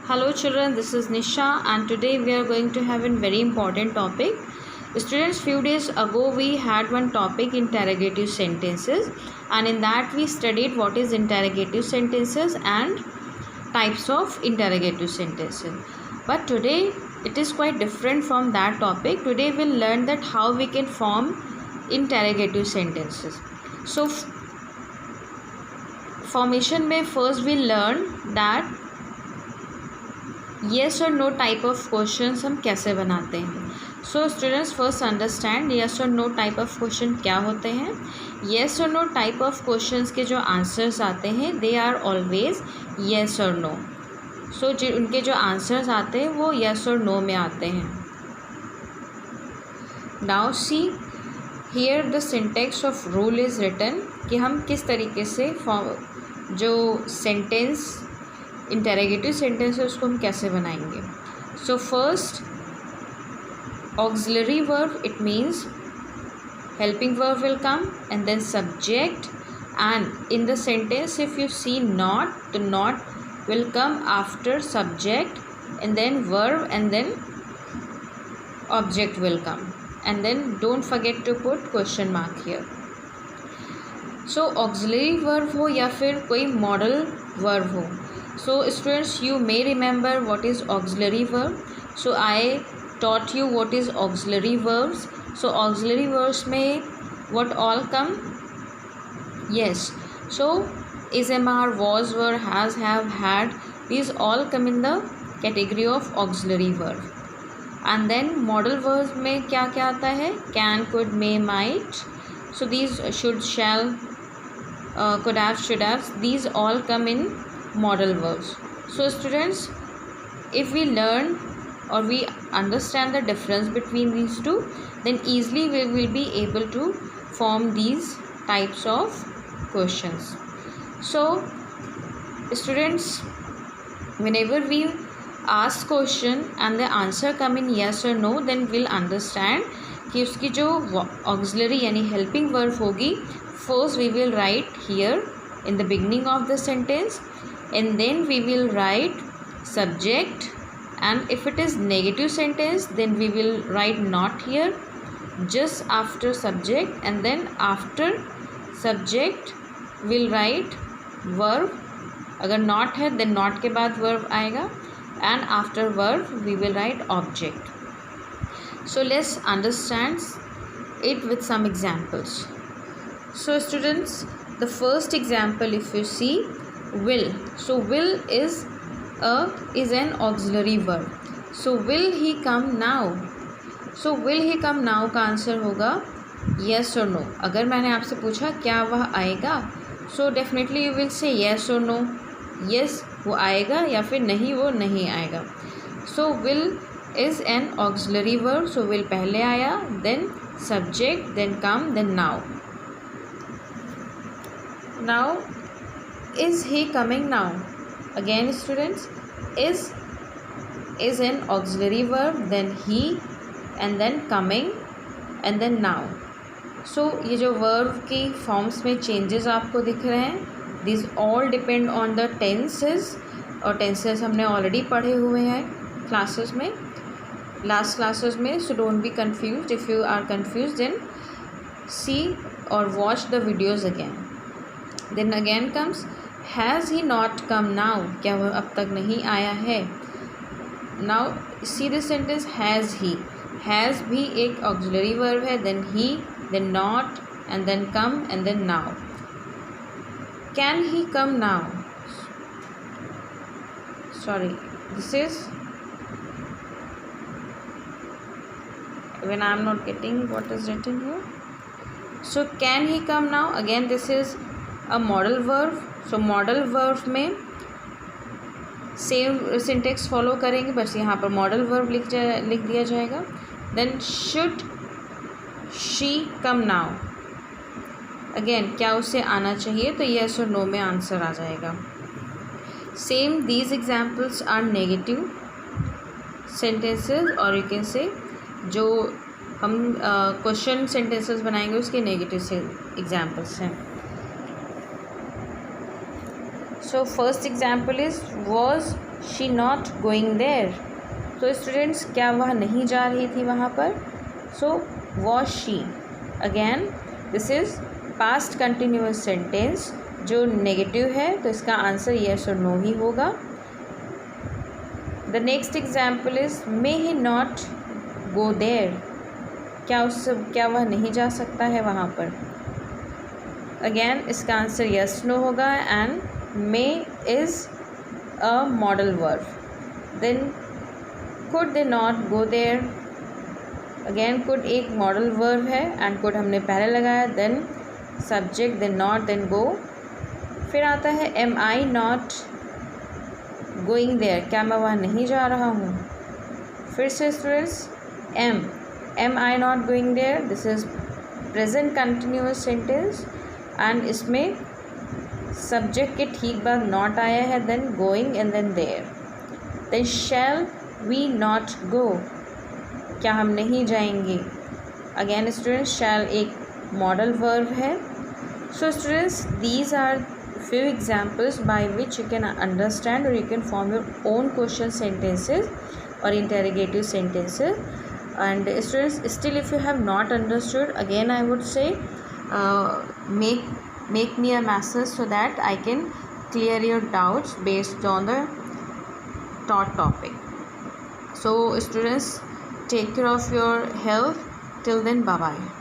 Hello children, this is Nisha and today we are going to have a very important topic. Students, few days ago we had one topic, interrogative sentences, and in that we studied what is interrogative sentences and types of interrogative sentences. But today it is quite different from that topic. Today we'll learn that how we can form interrogative sentences. So formation में first we learn that yes और no type of questions हम कैसे बनाते हैं. So students first understand yes और no type of question क्या होते हैं. येस और नो टाइप ऑफ क्वेश्चंस के जो आंसर्स आते हैं दे आर ऑलवेज येस और नो. सो उनके जो आंसर्स आते हैं वो येस और नो में आते हैं. Now see here the syntax of rule is written कि हम किस तरीके से जो सेंटेंस इंटरोगेटिव सेंटेंस है उसको हम कैसे बनाएंगे. So first auxiliary verb, it means helping verb will come and then subject, and in the sentence if you see not, the not will come after subject and then verb and then object will come, and then don't forget to put question mark here. So auxiliary verb हो या फिर कोई modal verb हो. So students, you may remember what is auxiliary verb. So I taught you what is auxiliary verbs. So auxiliary verbs में what all come? Yes. So is, are, was, were, has, have, had, these all come in the category of auxiliary verb. And then modal verbs में क्या क्या आता है? Can, could, may, might. So these should, shall, could have, should have, these all come in modal verbs. So students, if we learn or we understand the difference between these two, then easily we will be able to form these types of questions. So students, whenever we ask question and the answer come in yes or no, then we'll understand कि उसकी जो auxiliary यानी helping verb होगी, first we will write here in the beginning of the sentence, and then we will write subject, and if it is negative sentence then we will write not here, just after subject, and then after subject we'll write verb. अगर not है then not के बाद verb आएगा, and after verb we will write object. So let's understand it with some examples. So students, the first example if you see, will. So will is an auxiliary verb. So will he come now? So will he come now का answer होगा yes or no. अगर मैंने आपसे पूछा क्या वह आएगा, so definitely you will say yes or no. yes वो आएगा या फिर नहीं वो नहीं आएगा. So will is an auxiliary verb. So will पहले आया, then subject, then come, then now. Now is he coming now? Again students, is an auxiliary verb, then he, and then coming, and then now. So ये जो verb की forms में changes आपको दिख रहे हैं, these all depend on the tenses, और tenses हमने already पढ़े हुए हैं classes में, last classes में. So don't be confused. If you are confused then see or watch the videos again. Then again comes has he not come now? क्या वह अब तक नहीं आया है? Now see this sentence, has he. has भी एक auxiliary verb है, then he, then not, and then come, and then now. Can he come now? Sorry, this is when I am not getting what is written here. So can he come now? Again this is a modal verb. So modal verb में same syntax follow करेंगे, बस यहाँ पर modal verb लिख दिया जाएगा. Then should she come now, again क्या उसे आना चाहिए, तो येस और नो में आंसर आ जाएगा. Same these examples are negative sentences, और यू कैन से जो हम क्वेश्चन सेंटेंसेस बनाएंगे उसके नेगेटिव से एग्जाम्पल्स हैं. So first example is was she not going there? तो स्टूडेंट्स क्या वह नहीं जा रही थी वहाँ पर? So was she. Again this is past continuous sentence जो नेगेटिव है, तो इसका आंसर येस और नो ही होगा। The next example is may he not go there? क्या वह नहीं जा सकता है वहाँ पर? अगेन इसका आंसर यस नो होगा and may is a modal verb. Then could they not go there? Again could एक मॉडल वर्ब है एंड कुड हमने पहले लगाया, then subject, then not, then go. फिर आता है am I not going there? क्या मैं वहाँ नहीं जा रहा हूँ? फिर से students am I not going there, this is present continuous sentence and इसमें सब्जेक्ट के ठीक बाद नॉट आया है, then going and then there. Then shall we not go? क्या हम नहीं जाएंगे? अगेन स्टूडेंट्स शैल एक मॉडल वर्ब है। So students these are few examples by which you can understand or you can form your own question sentences or interrogative sentences. And students, still if you have not understood, again I would say make me a message so that I can clear your doubts based on the taught topic. So students, take care of your health. Till then, bye bye.